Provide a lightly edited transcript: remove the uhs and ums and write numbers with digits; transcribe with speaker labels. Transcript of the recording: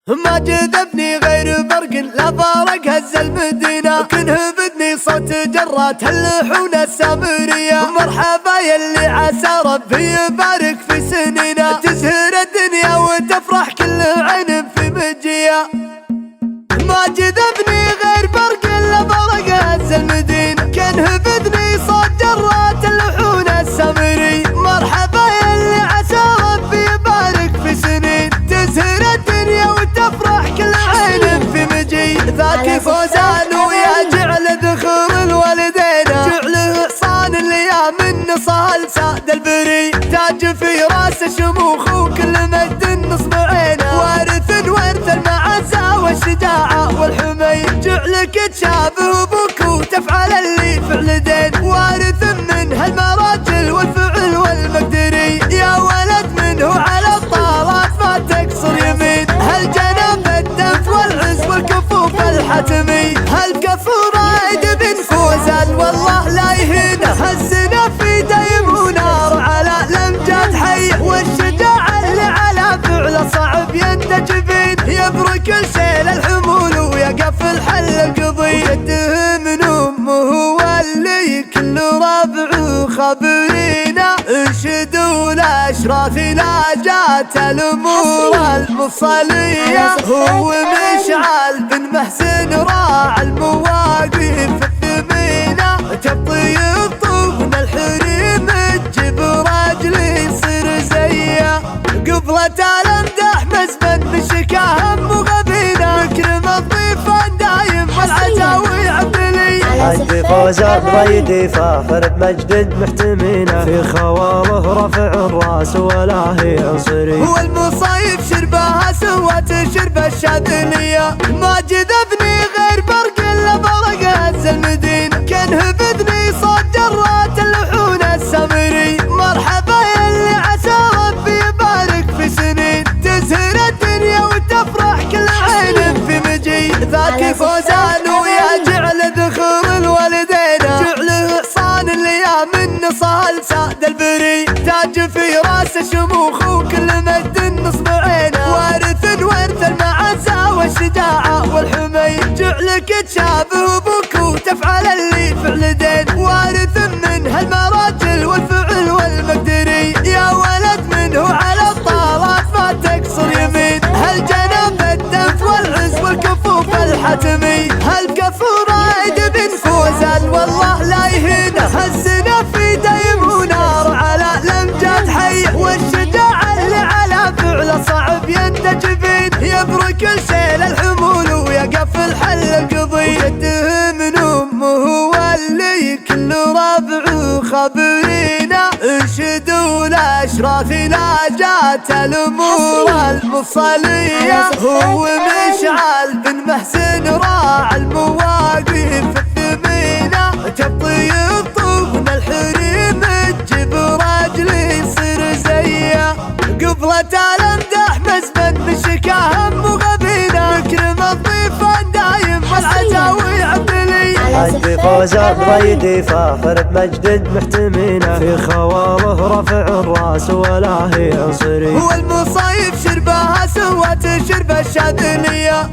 Speaker 1: ما جذبني غير برق لا فارق هز المدينة، كنه بدني صوت جرات اللحون السامرية. مرحبا يلي عسى ربي يبارك في سنينا، تزهر الدنيا وتفرح كل عين في مجية. ما جذبني غير برق لا فارق هز المدينة، كنه بدني صوت جرات اللحون السامرية. مرحبا يلي عسى ربي يبارك في سنين، تزهر الدنيا وتفرح كل عين في مجي. ذاك فوزان ويا جعل ذخر الوالدين، جعله حصان الايام النصال ساد البري. تاج في راس شموخ وكل مجد نصب عينه، وارث المعزة والشجاعة والحمي. جعلك تشابه ابوك وتفعل اللي فعل دين، وارث من هالمراجل والفعل والمقدري. يا ولد منه على الطالات ما تقصر يمين، هالجنب الدف والعز والكفوف الحتمي. هالكفو رايد بن فوزان والله لا يهينه، هالسنة في دايم ونار على الامجاد حي. والشجاع اللي على فعله صعب ينتج بين، يبرك الشيل الحمول ويقف الحل القضي. جده من امه واللي كل ربعه خبرينا، ارشدوا الاشراف لا جات الامور المفصليه. هو مشعل بن محسن راعى المواقف الثمينه، تبطي الطوفن الحريم تجيب راجلي يصير زيه. قبلة الامدح مزبن بشكاه هم غبينا، نكرم الضيفان دايم والعتاوي عبدلي.
Speaker 2: حج فوزان ريدي فاخر بمجد محتمينه، في خواله رفع الراس ولا هي عنصري.
Speaker 1: هو المصايف شربها سوت شرب الشاذلية، ما جذبني غير برق الا برق هز المدينة. كنه بدني صوت جرات اللحون السامري. مرحبا يلي عسى ربي يبارك في سنين، تزهر الدنيا وتفرح كل عين في مجي. ذاك فوزان ويا جعل ذخر الوالدين، جعله حصان الايام النصال ساد البري. تاج في راس شموخ وكل مجد نصب عينه، وارث المعزة والشجاعة والحمي. جعلك تشابه ابوك وتفعل اللي فعل دين، وارث من هالمراجل والفعل والمقدري. يا ولد منه على الطالات ما تقصر يمين، هالجنب الدف والعز والكفوف الحتمي. هالكفو رايد بن فوزان والله لا يهينه، هالسنة في دايم ونار على الامجاد حي. والشجاع اللي على فعله صعب ينتج بين، يبرك الشيل الحمول ويقف الحل القضي. جده من امه واللي كل ربعه خبرينا، ارشدوا الاشراف لا جات الامور المفصليه. هو مشعل بن محسن راعى المواقف الثمينه، تبطي الطوفن الحريم تجيب راجلي يصير زيه. قبلة الامدح مزبن بشكاه هم غبينا، نكرم الضيفان دايم والعتاوي عبدلي.
Speaker 2: حج فوزان ريدي فاخر بمجد محتمينه، في خواله رفع الراس ولا هي عنصري.
Speaker 1: هو المصايف شربها سوت شرب الشاذلية.